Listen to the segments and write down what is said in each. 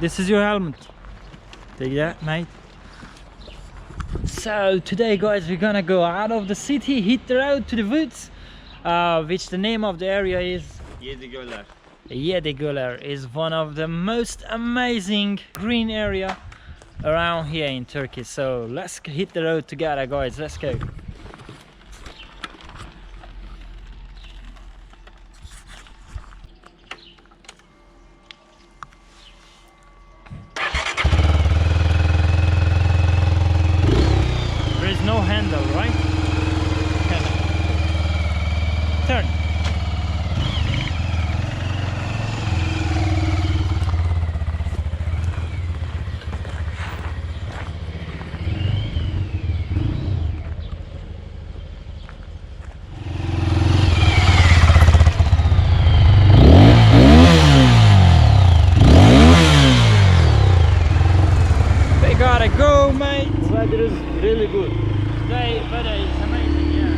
This is your helmet. Take that, mate. So today, guys, we're gonna go out of the city, hit the road to the woods, which the name of the area is Yedigular. Yedigular. Is one of the most amazing green area around here in Turkey. So let's hit the road together, guys. Let's go. There is no handle, right? Turn. We gotta go, mate. Weather is really good. Today, weather is amazing, yeah.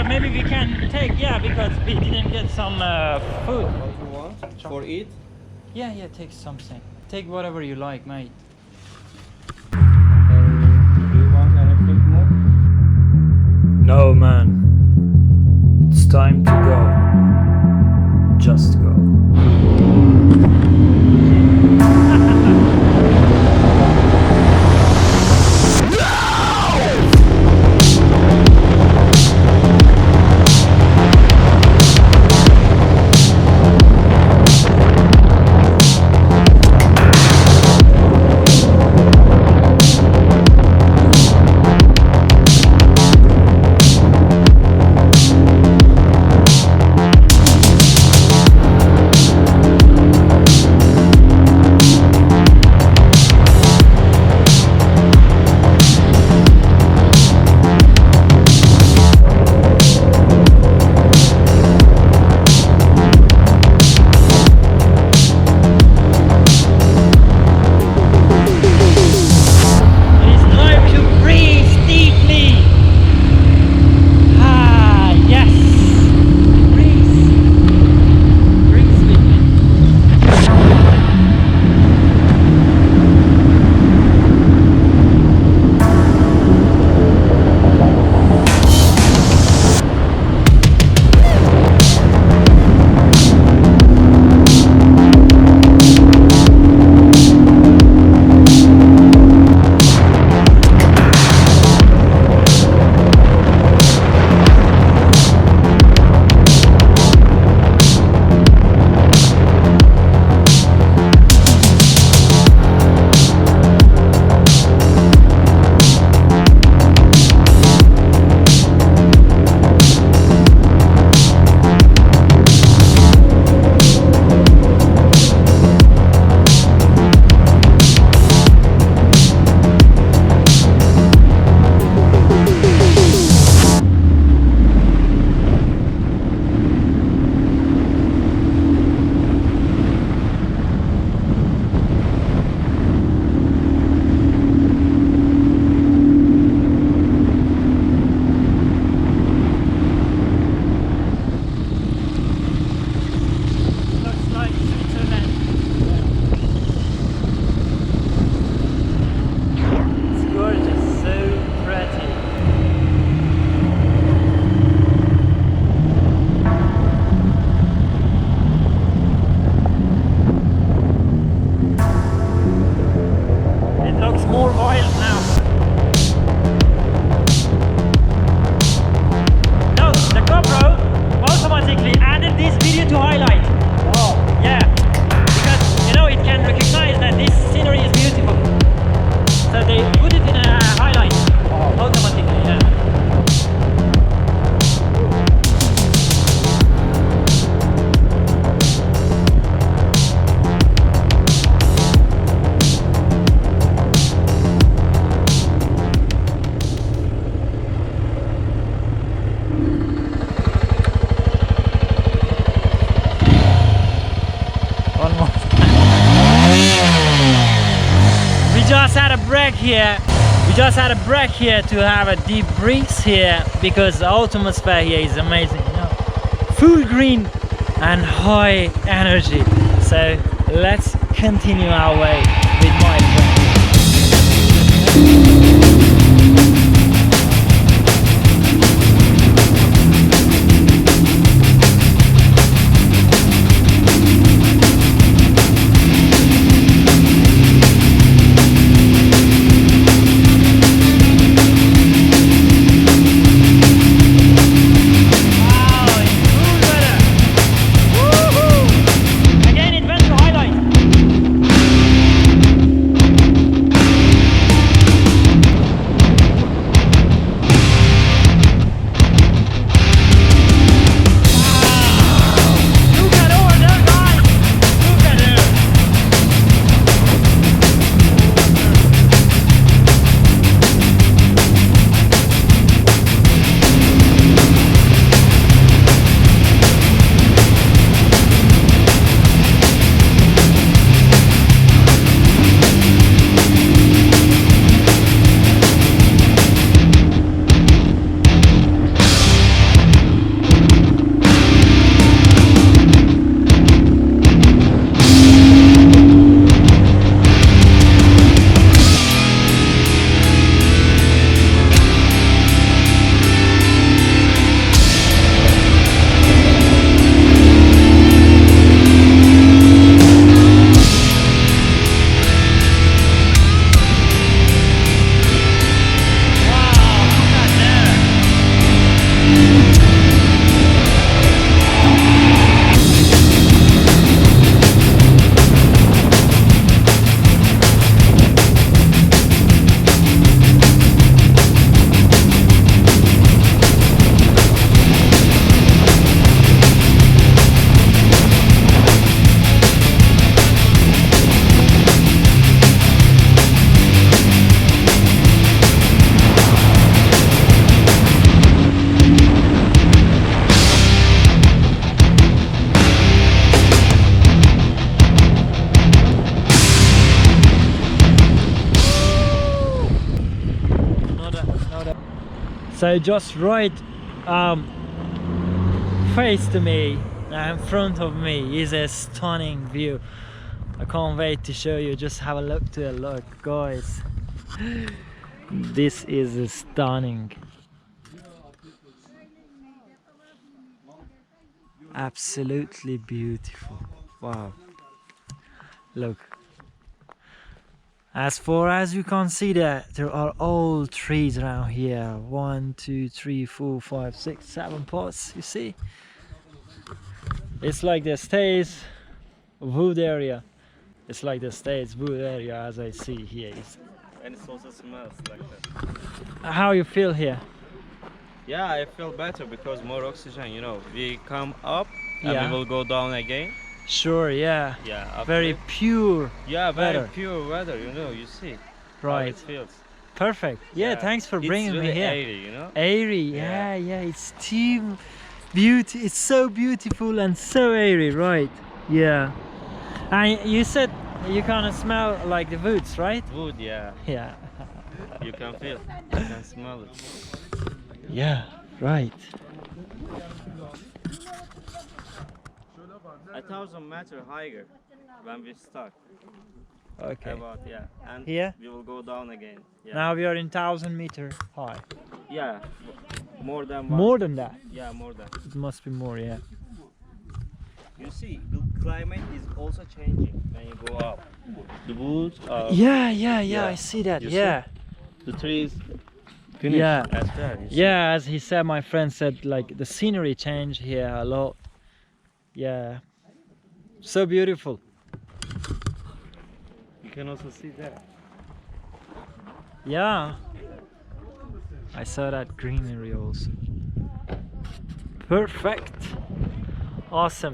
Maybe we can take, yeah, because we didn't get some food. What you want for eat? Yeah, take something. Take whatever you like, mate. Do you want anything more? No, man. It's time to go. Just go. just had a break here. We just had a break here to have a deep breeze here because the atmosphere here is amazing. You know? Full green and high energy. So let's continue our way with my friend. So just right face to me and in front of me is a stunning view. I can't wait to show you. Just have a look to it. Look, guys, this is stunning. Absolutely beautiful. Wow, look. As far as you can see, there are all trees around here. 1, 2, 3, 4, 5, 6, 7 pots. You see, it's like the stays wood area. It's like the stays wood area as I see here. And it also smells like that. How you feel here? Yeah, I feel better because more oxygen. You know, we come up and Yeah. we will go down again. Sure, yeah. Yeah, Very after- pure. Yeah, very weather. pure weather. You know, you see. How Right. it feels. Perfect. Yeah, thanks for bringing it's really me here. airy, you know. Airy, yeah, it's too beauty. It's so beautiful and so airy, right? Yeah. And you said you kind of smell like the woods, right? Wood, yeah. Yeah. You can feel. You can smell it. Yeah, right. 1,000 meters higher when we start. Okay. About and Here? we will go down again. Yeah. Now we are in 1,000-meter high. Yeah, more than one. More than that. Yeah, more than. It must be more, yeah. You see, the climate is also changing when you go up. The woods are. Yeah, I see that. You Yeah. The trees. Finish Yeah. as well. You see. Yeah, as he said, my friend said, like the scenery changed here a lot. Yeah. So beautiful. You can also see that. Yeah. I saw that greenery also. Perfect. Awesome.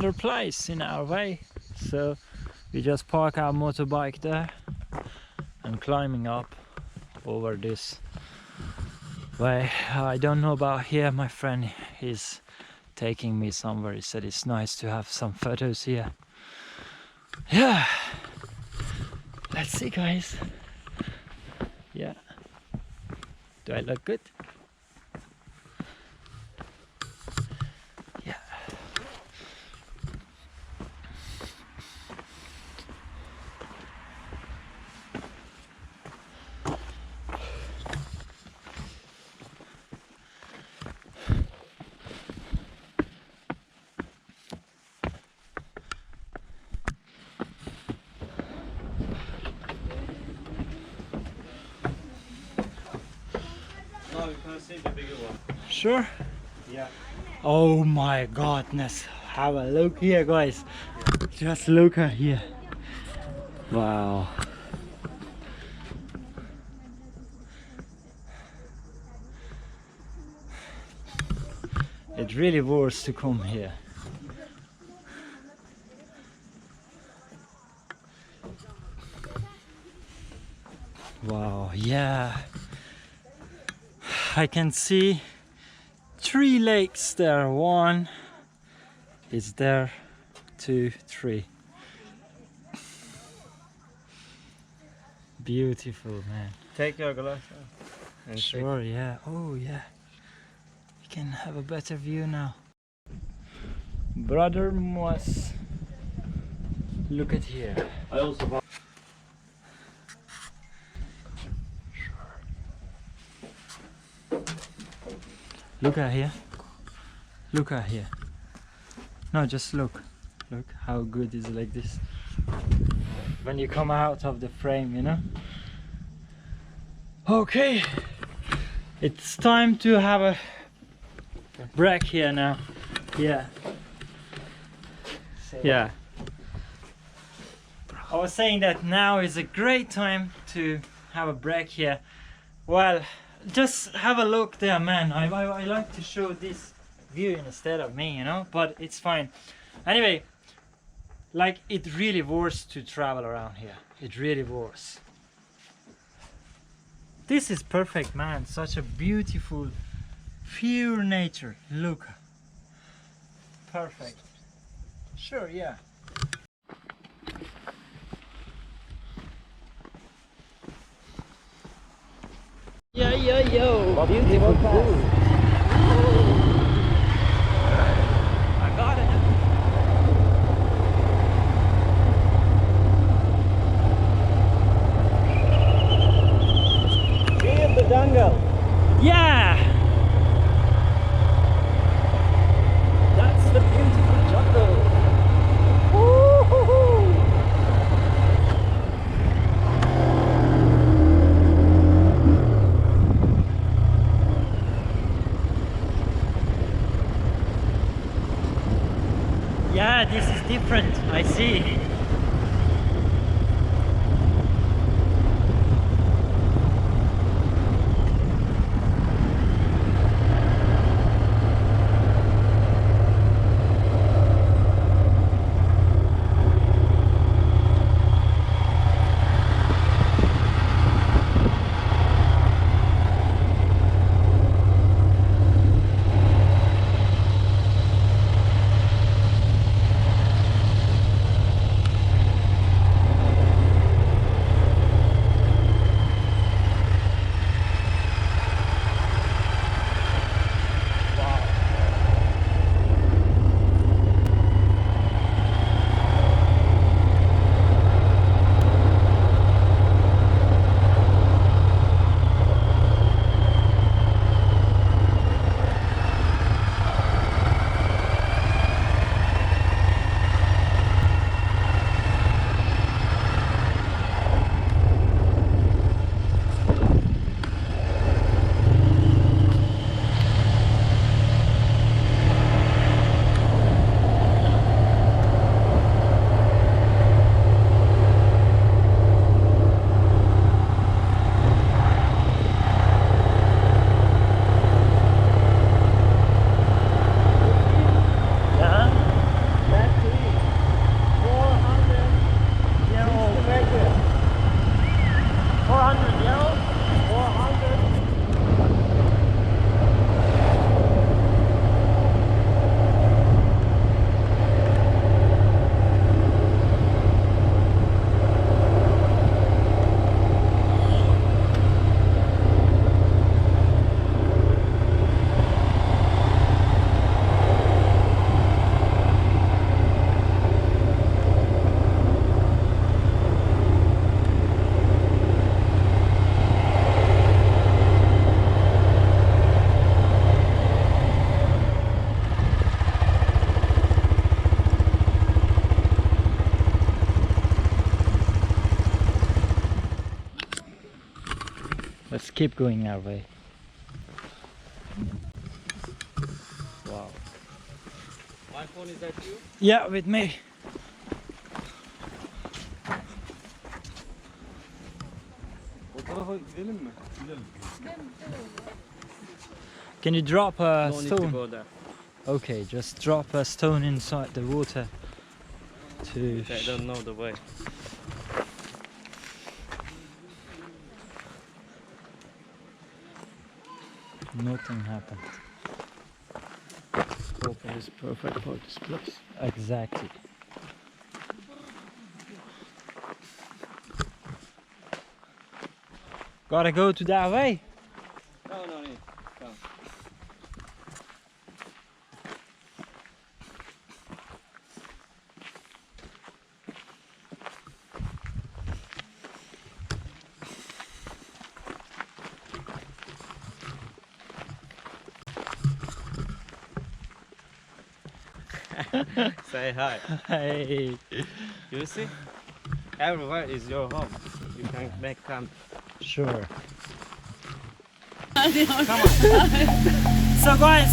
another place in our way, so we just park our motorbike there and climbing up over this way. I don't know about here. My friend is taking me somewhere. He said it's nice to have some photos here. Yeah, let's see, guys. Yeah, do I look good? Yeah. Now you can see the bigger one. Sure. Yeah. Oh my godness, have a look here, guys. Just look at here. Wow. It really was to come here. Wow, yeah. I can see 3 lakes there. One is there, 2, 3. Beautiful, man. Take your glass and Sure, yeah. Oh, yeah. You can have a better view now. Brother Moss. Look at here. I also bought. Look at here. Look at here. No, just look. Look how good is like this. When you come out of the frame, you know. Okay. It's time to have a break here now. Yeah. Yeah. I was saying that now is a great time to have a break here. Well, just have a look there, man. I like to show this view instead of me, you know, but it's fine. Anyway, like, it really was to travel around here. It really was. This is perfect, man. Such a beautiful, pure nature. Look. Perfect. Sure, yeah. Yo, beautiful food. I got it. Feel the jungle. Yeah. That's the beautiful jungle. Woo-hoo-hoo. Yeah, this is different. I see. Let's keep going our way. Wow. My phone, is that you? Yeah, with me. O tarafa gidelim mi? Gidelim. Can you drop a No need to stone? go there. Okay, just drop a stone inside the water to I don't know the way. nothing happened. Open is perfect for this place. Exactly. Gotta go to that way. No, no need. Come. Say hi. Hey. You see? Everywhere is your home. You can make camp. Sure. Come on. So guys,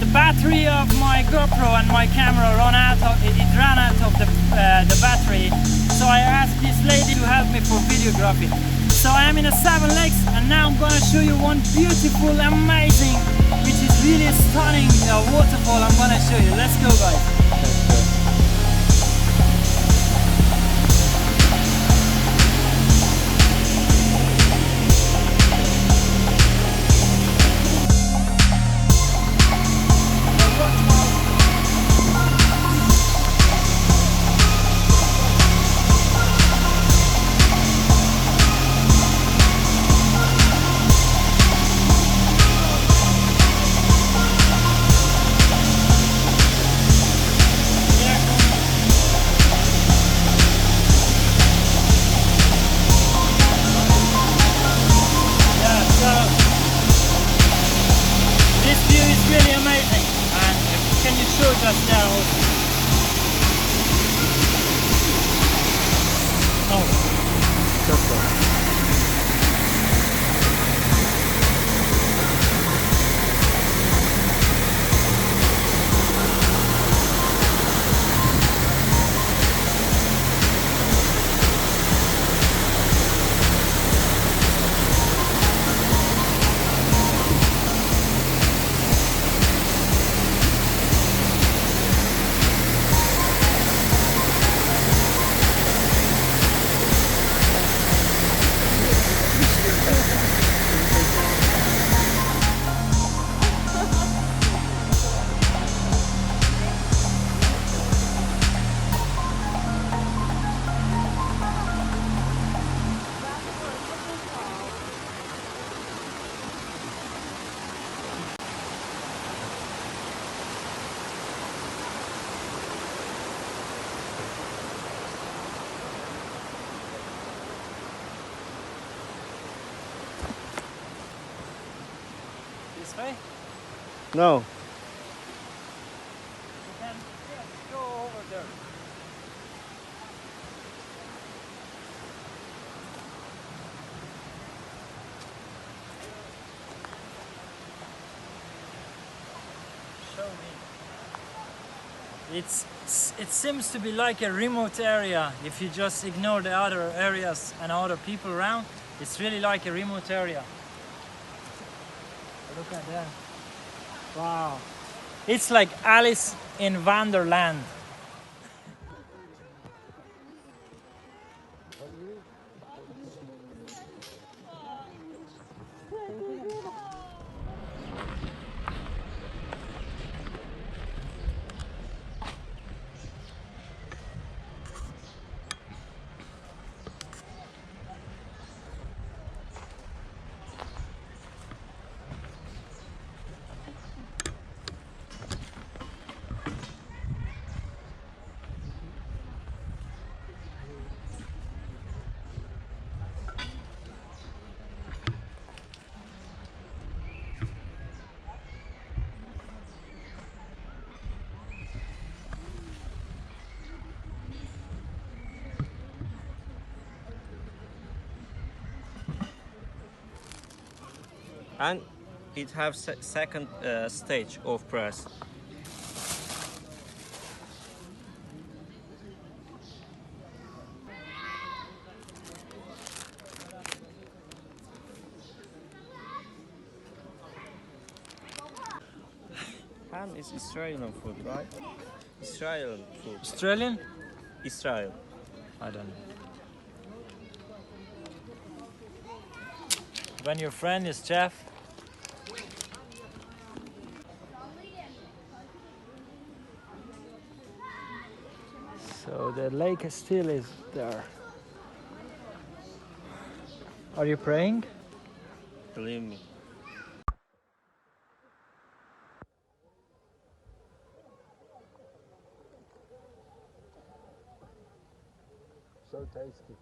the battery of my GoPro and my camera ran out of the battery. So I asked this lady to help me for videography. So I am in a 7 Lakes and now I'm gonna show you one beautiful, amazing, which is really stunning waterfall. I'm gonna show you. Let's go, guys. Just there also. Oh, just there. Way? No. You can just go over there. Show me. It seems to be like a remote area. If you just ignore the other areas and other people around, it's really like a remote area. Look at that. Wow. It's like Alice in Wonderland. and it have second stage of press. Ham is Israeli food, right? Israeli food. Australian? Israel. I don't know. When your friend is chef. So the lake still is there. Are you praying? Believe me. So tasty.